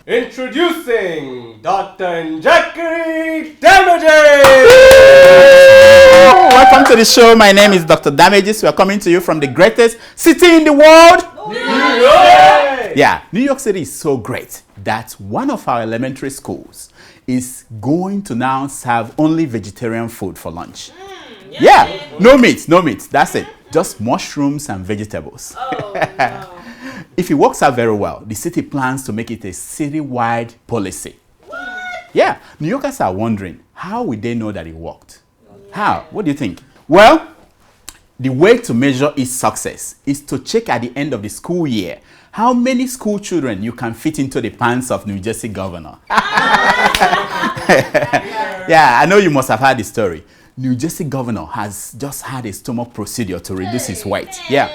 Introducing Dr. Jackery Damages! Welcome to the show. My name is Dr. Damages. We are coming to you from the greatest city in the world. New York! Yeah, New York City is so great that one of our elementary schools is going to now serve only vegetarian food for lunch. Yeah, no meat. That's it. Just mushrooms and vegetables. Oh, no. If it works out very well, the city plans to make it a city-wide policy. What? Yeah, New Yorkers are wondering, how will they know that it worked? How? What do you think? Well, the way to measure its success is to check at the end of the school year how many school children you can fit into the pants of New Jersey governor. Yeah, I know you must have heard the story. New Jersey governor has just had a stomach procedure to reduce his weight. Yeah,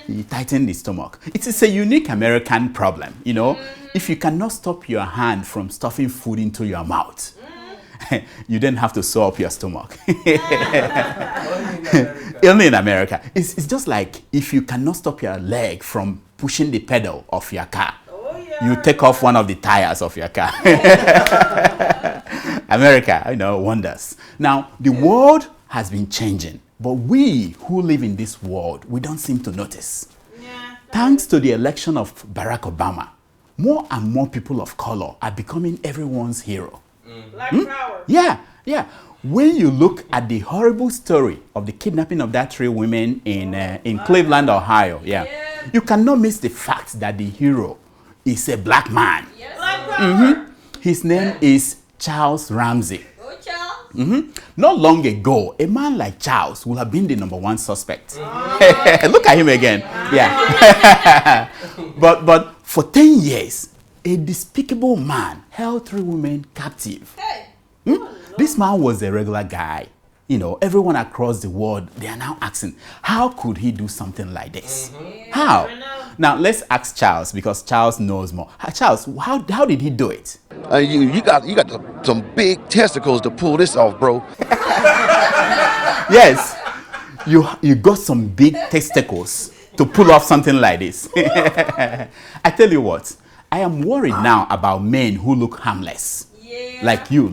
he tightened his stomach. It is a unique American problem, you know. If you cannot stop your hand from stuffing food into your mouth, you then have to sew up your stomach. Only in America. It's just like if you cannot stop your leg from pushing the pedal of your car, you take off one of the tires of your car. America, you know, wonders. Now, the world has been changing, but we who live in this world, we don't seem to notice. Thanks to the election of Barack Obama, more and more people of color are becoming everyone's hero. Black power. Yeah. When you look at the horrible story of the kidnapping of that 3 women in Cleveland, Ohio, you cannot miss the fact that the hero is a black man. Yes. Black power. His name is Charles Ramsey. Oh, Charles. Not long ago, a man like Charles would have been the #1 suspect. Look at him again. Yeah. but for 10 years, a despicable man held 3 women captive. Hey. This man was a regular guy. You know, everyone across the world, they are now asking, how could he do something like this? How? Now, let's ask Charles, because Charles knows more. Charles, how did he do it? You got some big testicles to pull this off, bro. Yes, you got some big testicles to pull off something like this. I tell you what, I am worried now about men who look harmless. Yeah. Like you.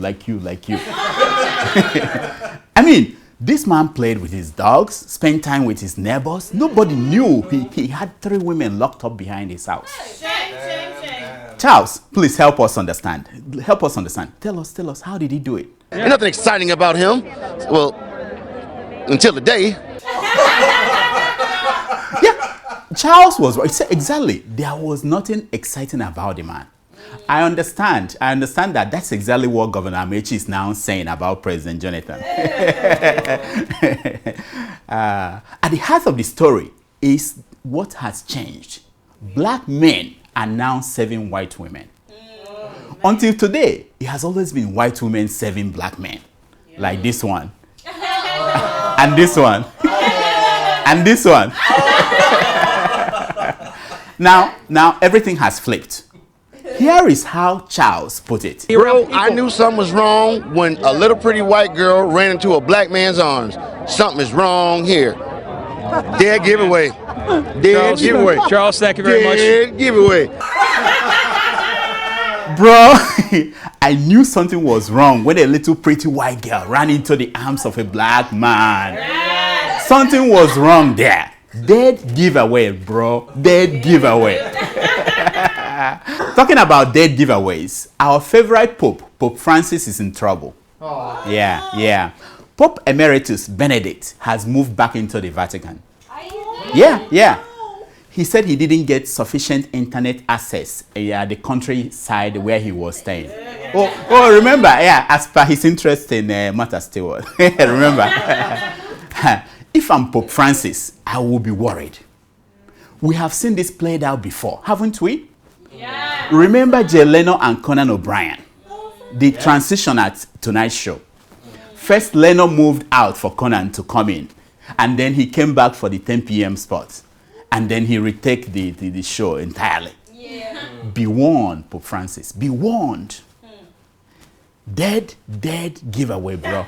I mean, this man played with his dogs, spent time with his neighbors. Nobody knew he had 3 women locked up behind his house. Shame. Charles, please help us understand. Tell us, how did he do it? Ain't nothing exciting about him. Well, until the day. Yeah, Charles was right. Exactly. There was nothing exciting about the man. I understand that that's exactly what Governor Amechi is now saying about President Jonathan. At the heart of the story is what has changed. Black men are now serving white women. Until today, it has always been white women serving black men. Like this one. And this one. And this one. Now everything has flipped. Here is how Charles put it. Bro, I knew something was wrong when a little pretty white girl ran into a black man's arms. Something is wrong here. Dead giveaway. Dead giveaway. Charles, thank you very much. Dead giveaway. Bro, I knew something was wrong when a little pretty white girl ran into the arms of a black man. Yes. Something was wrong there. Dead giveaway, bro. Dead giveaway. Talking about dead giveaways, our favorite Pope, Pope Francis, is in trouble. Oh. Yeah. Pope Emeritus Benedict has moved back into the Vatican. Yeah. He said he didn't get sufficient internet access at the countryside where he was staying. Oh, remember, as per his interest in Martha Stewart. Remember? If I'm Pope Francis, I will be worried. We have seen this played out before, haven't we? Yeah. Remember Jay Leno and Conan O'Brien? The transition at Tonight Show. First, Leno moved out for Conan to come in, and then he came back for the 10 p.m. spot, and then he retake the show entirely. Yeah. Be warned, Pope Francis. Be warned. Dead giveaway, bro.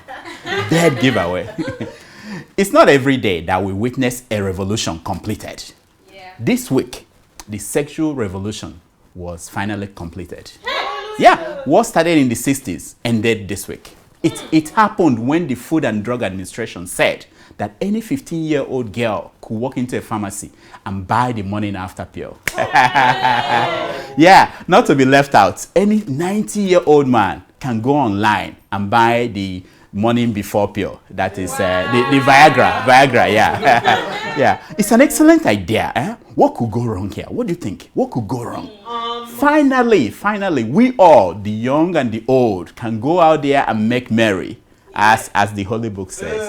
Dead giveaway. It's not every day that we witness a revolution completed. Yeah. This week, the sexual revolution was finally completed. Yeah, war started in the 60s, ended this week. It happened when the Food and Drug Administration said that any 15-year-old girl could walk into a pharmacy and buy the morning after pill. Yeah, not to be left out, any 90-year-old man can go online and buy the morning before pill. That is the Viagra, yeah. Yeah, it's an excellent idea. Eh? What could go wrong here? What do you think? What could go wrong? Finally, we all, the young and the old, can go out there and make merry, as the Holy Book says.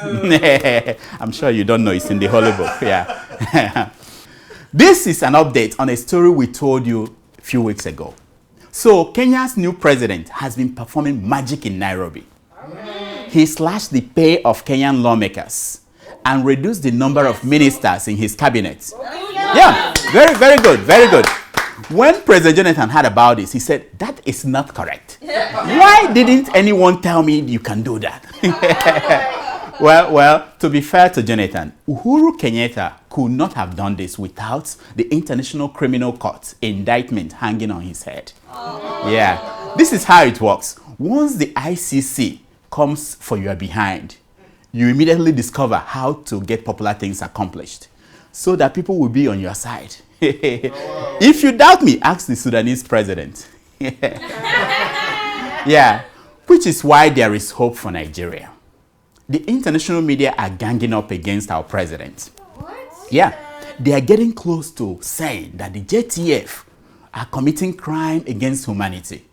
I'm sure you don't know it's in the Holy Book, yeah. This is an update on a story we told you a few weeks ago. So, Kenya's new president has been performing magic in Nairobi. He slashed the pay of Kenyan lawmakers and reduced the number of ministers in his cabinet. Yeah, very good. When President Jonathan heard about this, he said, that is not correct. Why didn't anyone tell me you can do that? Well, to be fair to Jonathan, Uhuru Kenyatta could not have done this without the International Criminal Court indictment hanging on his head. Yeah, this is how it works. Once the ICC comes for your behind, you immediately discover how to get popular things accomplished so that people will be on your side. If you doubt me, ask the Sudanese president. Yeah, which is why there is hope for Nigeria. The international media are ganging up against our president. What? Yeah, they are getting close to saying that the JTF are committing crime against humanity.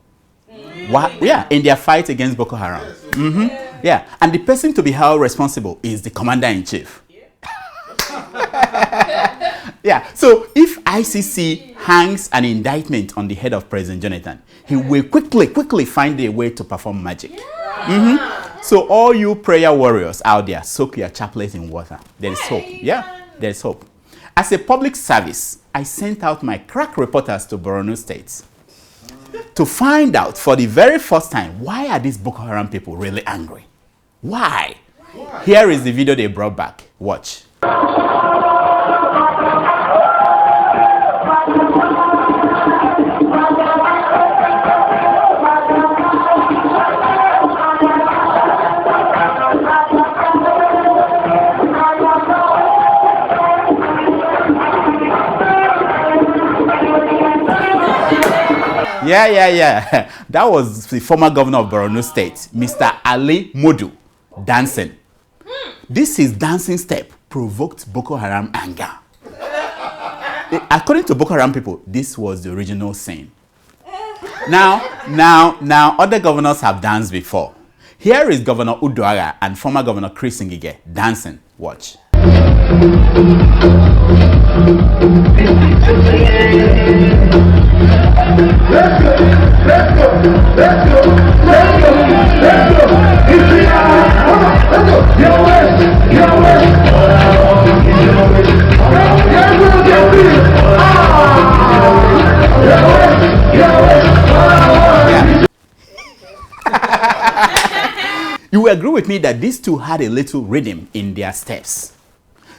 Yeah, in their fight against Boko Haram. Yeah, and the person to be held responsible is the commander-in-chief. Yeah, so if ICC hangs an indictment on the head of President Jonathan, he will quickly find a way to perform magic. So all you prayer warriors out there, soak your chaplet in water. There is hope. Yeah, there is hope. As a public service, I sent out my crack reporters to Borno State to find out for the very first time, why are these Boko Haram people really angry? Why? Here is the video they brought back. Watch. Yeah. That was the former governor of Borno State, Mr. Ali Modu, dancing. This his dancing step provoked Boko Haram anger. According to Boko Haram people, this was the original scene. Now, other governors have danced before. Here is Governor Uduaga and former Governor Chris Ngige dancing. Watch. You will agree with me that these two had a little rhythm in their steps.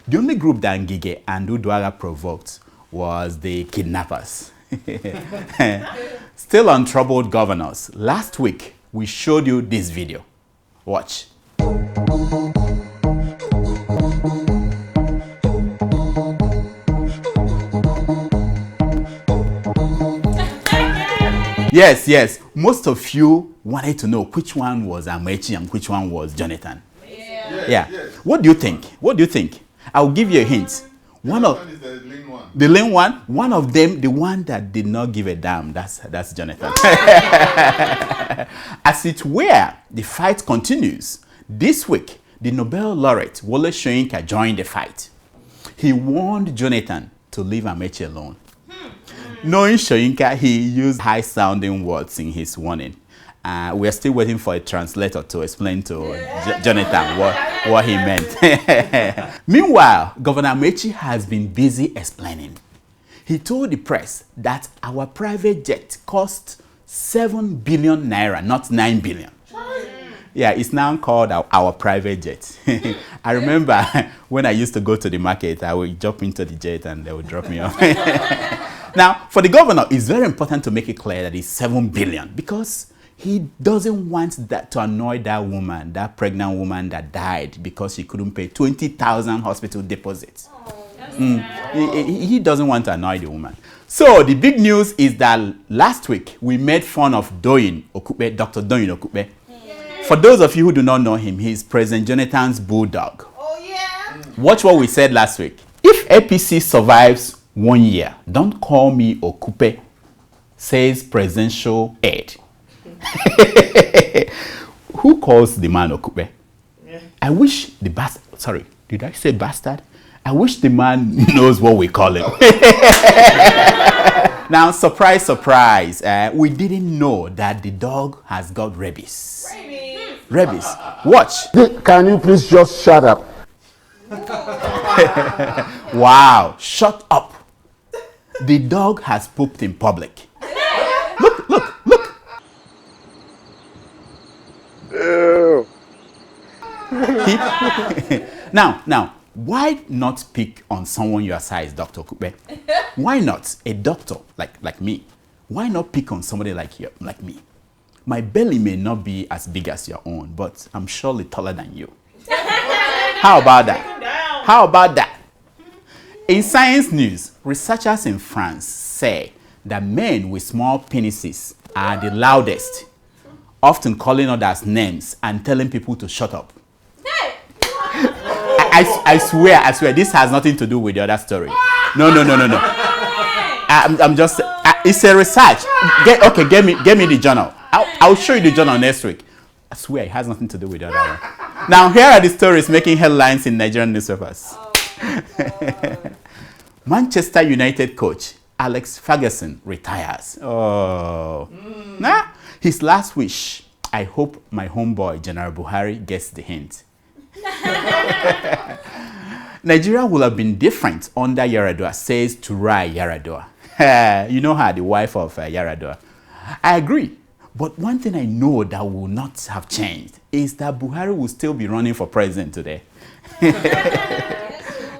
The only group that Ngige and Uduaga provoked was the kidnappers. Still on troubled governors, last week we showed you this video. Watch. Yes. Most of you wanted to know which one was Amechi and which one was Jonathan. Yeah. What do you think? I'll give you a hint. One of the lean one of them, the one that did not give a damn, that's Jonathan. As it were, the fight continues. This week, the Nobel laureate Wole Soyinka joined the fight. He warned Jonathan to leave Amechi alone. Knowing Soyinka, he used high-sounding words in his warning. We are still waiting for a translator to explain to Jonathan what he meant. Meanwhile, Governor Amechi has been busy explaining. He told the press that our private jet cost 7 billion naira, not 9 billion. Yeah, it's now called our private jet. I remember when I used to go to the market, I would jump into the jet and they would drop me off. Now, for the governor, it's very important to make it clear that it's 7 billion because he doesn't want that to annoy that woman, that pregnant woman that died because she couldn't pay 20,000 hospital deposits. He doesn't want to annoy the woman. So the big news is that last week we made fun of Doyin Okupe, Dr. Doyin Okupe. For those of you who do not know him, he's President Jonathan's bulldog. Oh, yeah. Watch what we said last week. If APC survives 1 year, don't call me Okupe, says presidential aide. Who calls the man Okupe? I wish the bastard, sorry, did I say bastard? I wish the man knows what we call him. Now, surprise, surprise, we didn't know that the dog has got rabies. Rabies. Watch. Can you please just shut up? Wow, shut up. The dog has pooped in public. Look, look, look. Ew. Now, why not pick on someone your size, Dr. Okupe? Why not a doctor like me? Why not pick on somebody like me? My belly may not be as big as your own, but I'm surely taller than you. How about that? How about that? In science news, researchers in France say that men with small penises are the loudest, often calling others names and telling people to shut up. I swear, this has nothing to do with the other story. No. I'm just, it's a research. Get me the journal. I'll show you the journal next week. I swear, it has nothing to do with the other one. Now, here are the stories making headlines in Nigerian newspapers. Manchester United coach Alex Ferguson retires. Nah, his last wish. I hope my homeboy General Buhari gets the hint. Nigeria would have been different under Yaradua, says Turai Yaradua. You know her, the wife of Yaradua. I agree. But one thing I know that will not have changed is that Buhari will still be running for president today.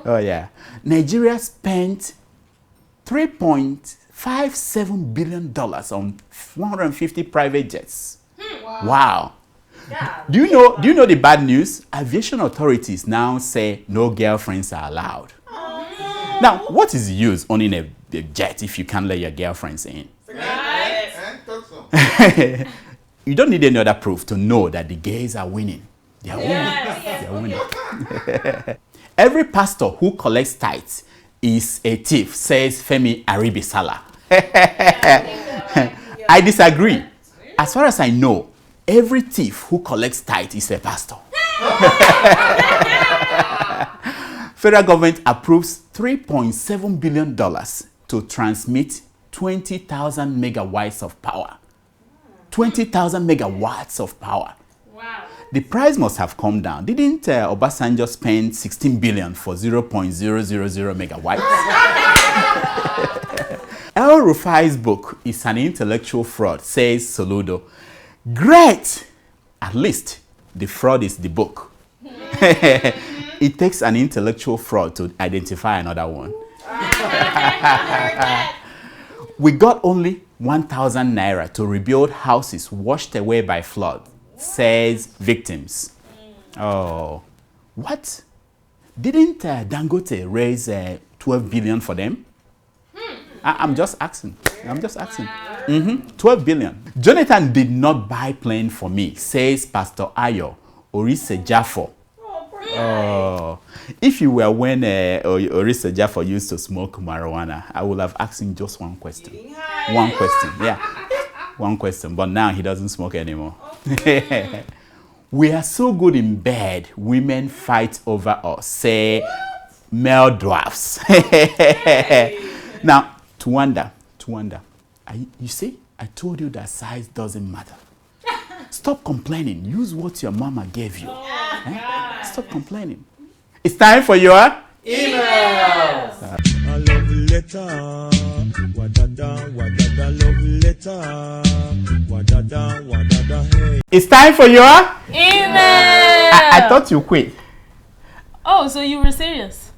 Oh, yeah. Nigeria spent $3.57 billion on 150 private jets. Wow. Do you know the bad news? Aviation authorities now say no girlfriends are allowed. Now, what is the use owning a jet if you can't let your girlfriends in? You don't need any other proof to know that the gays are winning. They are winning. They are winning. Every pastor who collects tithes is a thief, says Femi Aribisala. I disagree. As far as I know, every thief who collects tithe is a pastor. Federal government approves $3.7 billion to transmit 20,000 megawatts of power. 20,000 megawatts of power. Wow. The price must have come down. Didn't Obasanjo spend 16 billion for 0.000 megawatts? El Rufai's book is an intellectual fraud, says Soludo. Great! At least the fraud is the book. It takes an intellectual fraud to identify another one. We got only 1,000 naira to rebuild houses washed away by flood, says victims. Oh, what? Didn't Dangote raise 12 billion for them? I'm just asking. 12 billion. Jonathan did not buy plane for me, says Pastor Ayo Orise Jaffo. Oh, if you were when Orise Jaffo used to smoke marijuana, I would have asked him just one question. One question, yeah. One question, but now he doesn't smoke anymore. We are so good in bed, women fight over us, say male dwarfs. Now, to wonder, you see, I told you that size doesn't matter. Stop complaining. Use what your mama gave you. Stop complaining. It's time for your Emails. A love letter. Wadada, love letter. Wadada, hey. It's time for your Email. I thought you quit. Oh, so you were serious?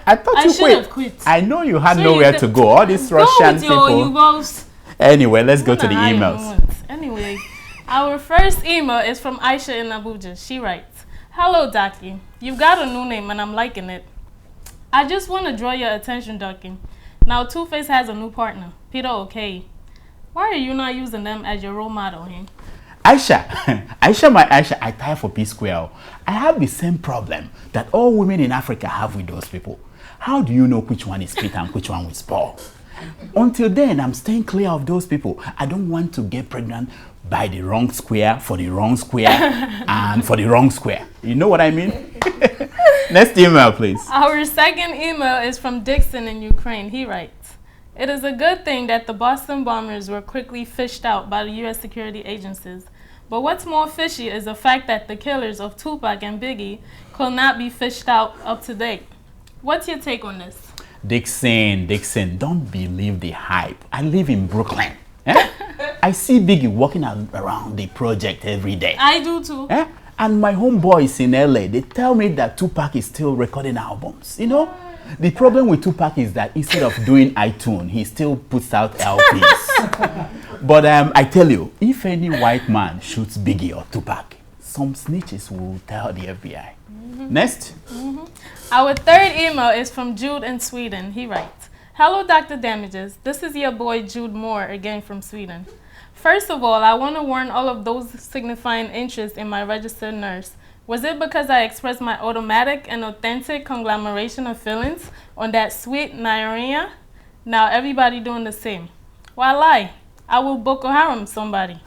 I thought I you should have quit. I know you had So nowhere you to go. All these Go Russian with your people. Yugos. Anyway, let's go to the Nah, emails. Anyway, our first email is from Aisha in Abuja. She writes, "Hello, Daki. You've got a new name and I'm liking it. I just want to draw your attention, Ducky. Now, Two-Face has a new partner, Peter O'Kay. Why are you not using them as your role model, huh?" Aisha, Aisha, I tie for P Square. I have the same problem that all women in Africa have with those people. How do you know which one is Peter and which one is Paul? Until then, I'm staying clear of those people. I don't want to get pregnant by the wrong square, for the wrong square, and for the wrong square. You know what I mean? Next email, please. Our second email is from Dixon in Ukraine. He writes, "It is a good thing that the Boston bombers were quickly fished out by the U.S. security agencies. But what's more fishy is the fact that the killers of Tupac and Biggie could not be fished out up to date. What's your take on this?" Dixon, don't believe the hype. I live in Brooklyn. Eh? I see Biggie walking around the project every day. I do too. Eh? And my homeboys in LA, they tell me that Tupac is still recording albums. You know, the problem with Tupac is that instead of doing iTunes, he still puts out LPs. But I tell you, if any white man shoots Biggie or Tupac, some snitches will tell the FBI. Next. Our third email is from Jude in Sweden. He writes, "Hello, Dr. Damages. This is your boy Jude Moore again from Sweden. First of all, I want to warn all of those signifying interest in my registered nurse. Was it because I expressed my automatic and authentic conglomeration of feelings on that sweet Nairina? Now everybody doing the same. Why lie? I will Boko Haram somebody.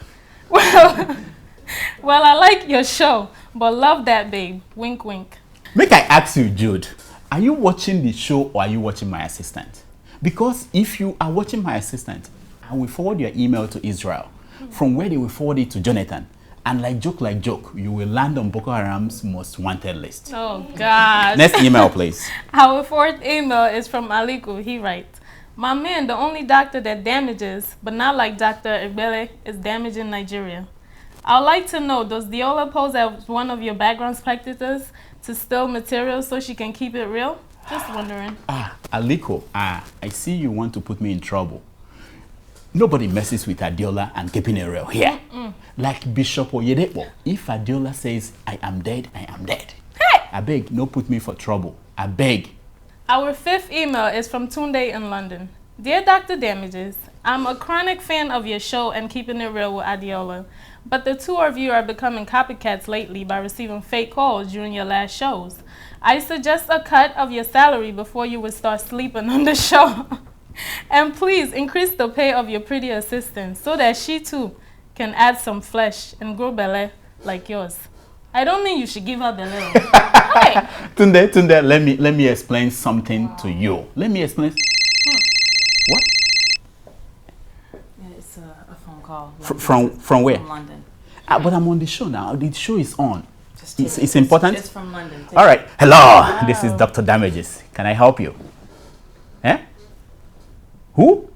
Well, I like your show, but love that babe. Wink, wink." Make I ask you, Jude, are you watching the show or are you watching my assistant? Because if you are watching my assistant, I will forward your email to Israel, from where they will forward it to Jonathan. And like joke, you will land on Boko Haram's most wanted list. Oh, gosh. Next email, please. Our fourth email is from Aliku. He writes, "My man, the only doctor that damages, but not like Dr. Ebele, is damaging Nigeria. I'd like to know, does Diola pose as one of your background spectators to steal material so she can keep it real? Just wondering." Aliko, I see you want to put me in trouble. Nobody messes with Adiola and keeping it real here. Like Bishop Oyedepo, if Adiola says, I am dead, I am dead. Hey! I beg, no put me for trouble. I beg. Our fifth email is from Tunde in London. "Dear Dr. Damages, I'm a chronic fan of your show and keeping it real with Adiola, but the two of you are becoming copycats lately by receiving fake calls during your last shows. I suggest a cut of your salary before you would start sleeping on the show. And please increase the pay of your pretty assistant so that she too can add some flesh and grow belly like yours. I don't mean you should give her belly." Hey. Tunde, let me explain something to you. Let me explain. What? Yeah, it's a phone call. From where? From London. But I'm on the show now. The show is on. Just take It's it. important? It's from London. All right. Hello. This is Dr. Damages. Can I help you? Eh? Who?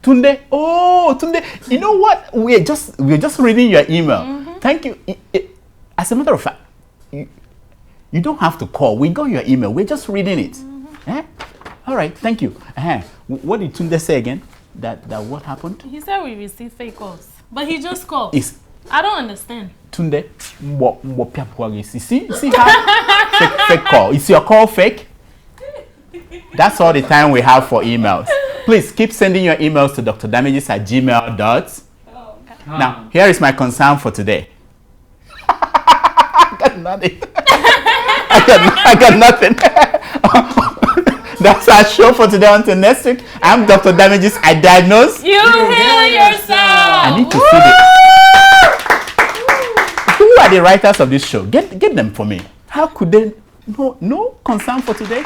Tunde. Oh, Tunde. You know what? We're just reading your email. Thank you. As a matter of fact, you don't have to call. We got your email. We're just reading it. Eh? All right. Thank you. What did Tunde say again? That what happened? He said we received fake calls, but he just called. Is I don't understand. Tunde, see how fake call. Is your call fake? That's all the time we have for emails. Please keep sending your emails to drdamages@gmail.com. Now, here is my concern for today. I got nothing. I got nothing. That's our show for today. Until next week, I'm Dr. Damages. I diagnose. You heal yourself. I need to see the. Who are the writers of this show? Get them for me. How could they? No concern for today.